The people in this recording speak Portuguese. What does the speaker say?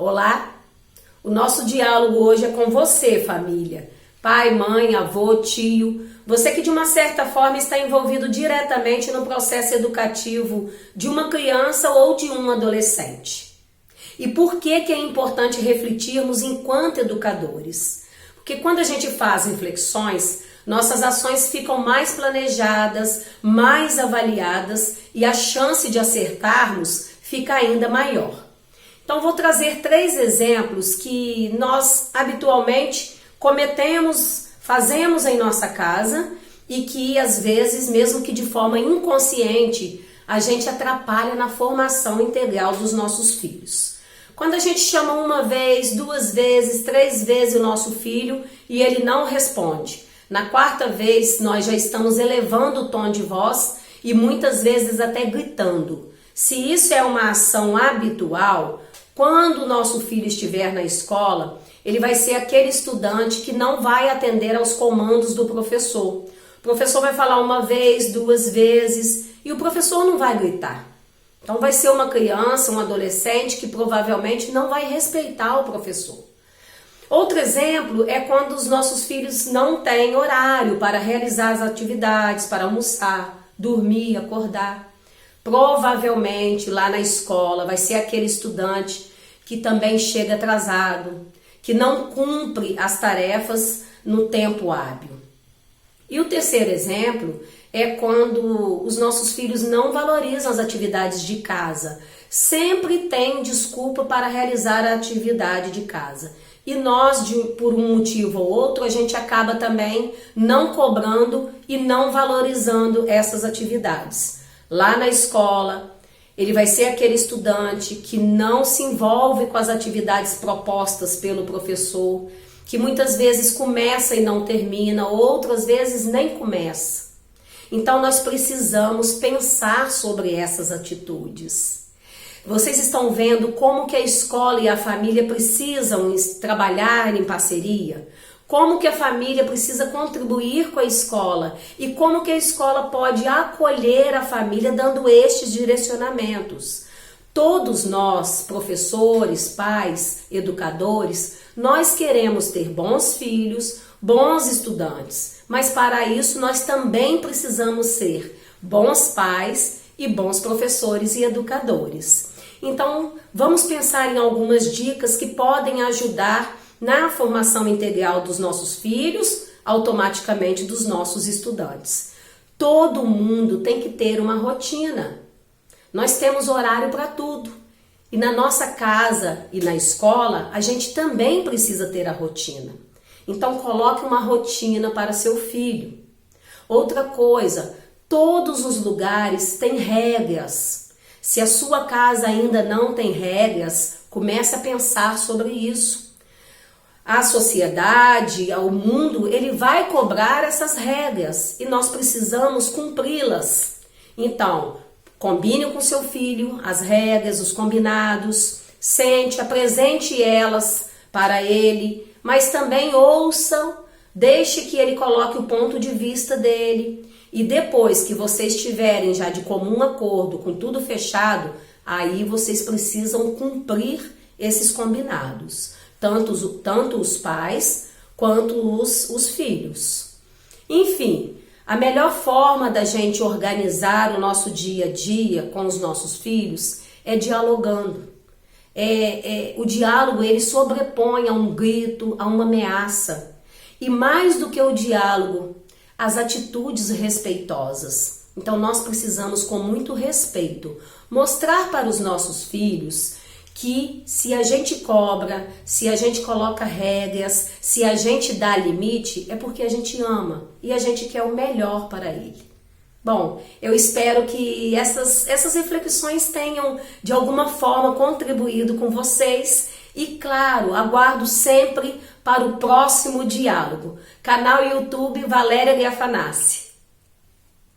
Olá! O nosso diálogo hoje é com você, família. Pai, mãe, avô, tio. Você que de uma certa forma está envolvido diretamente no processo educativo de uma criança ou de um adolescente. E por que é importante refletirmos enquanto educadores? Porque quando a gente faz reflexões, nossas ações ficam mais planejadas, mais avaliadas e a chance de acertarmos fica ainda maior. Então vou trazer 3 exemplos que nós habitualmente cometemos, fazemos em nossa casa e que às vezes, mesmo que de forma inconsciente, a gente atrapalha na formação integral dos nossos filhos. Quando a gente chama uma vez, 2 vezes, 3 vezes o nosso filho e ele não responde, na 4ª vez nós já estamos elevando o tom de voz e muitas vezes até gritando. Se isso é uma ação habitual, quando o nosso filho estiver na escola, ele vai ser aquele estudante que não vai atender aos comandos do professor. O professor vai falar uma vez, 2 vezes e o professor não vai gritar. Então vai ser uma criança, um adolescente que provavelmente não vai respeitar o professor. Outro exemplo é quando os nossos filhos não têm horário para realizar as atividades, para almoçar, dormir, acordar. Provavelmente lá na escola vai ser aquele estudante que também chega atrasado, que não cumpre as tarefas no tempo hábil. E o terceiro exemplo é quando os nossos filhos não valorizam as atividades de casa. Sempre tem desculpa para realizar a atividade de casa. E nós, por um motivo ou outro, a gente acaba também não cobrando e não valorizando essas atividades. Lá na escola, ele vai ser aquele estudante que não se envolve com as atividades propostas pelo professor, que muitas vezes começa e não termina, outras vezes nem começa. Então nós precisamos pensar sobre essas atitudes. Vocês estão vendo como que a escola e a família precisam trabalhar em parceria? Como que a família precisa contribuir com a escola e como que a escola pode acolher a família dando estes direcionamentos. Todos nós, professores, pais, educadores, nós queremos ter bons filhos, bons estudantes, mas para isso nós também precisamos ser bons pais e bons professores e educadores. Então, vamos pensar em algumas dicas que podem ajudar na formação integral dos nossos filhos, automaticamente dos nossos estudantes. Todo mundo tem que ter uma rotina. Nós temos horário para tudo. E na nossa casa e na escola, a gente também precisa ter a rotina. Então, coloque uma rotina para seu filho. Outra coisa, todos os lugares têm regras. Se a sua casa ainda não tem regras, comece a pensar sobre isso. A sociedade, o mundo, ele vai cobrar essas regras e nós precisamos cumpri-las. Então, combine com seu filho as regras, os combinados, apresente elas para ele, mas também ouça, deixe que ele coloque o ponto de vista dele. E depois que vocês estiverem já de comum acordo, com tudo fechado, aí vocês precisam cumprir esses combinados. Tanto os pais quanto os filhos. Enfim, a melhor forma da gente organizar o nosso dia a dia com os nossos filhos é dialogando. O diálogo ele sobrepõe a um grito, a uma ameaça. E mais do que o diálogo, as atitudes respeitosas. Então nós precisamos, com muito respeito, mostrar para os nossos filhos que se a gente cobra, se a gente coloca regras, se a gente dá limite, é porque a gente ama e a gente quer o melhor para ele. Bom, eu espero que essas reflexões tenham de alguma forma contribuído com vocês e, claro, aguardo sempre para o próximo diálogo. Canal YouTube Valéria Griafanassi.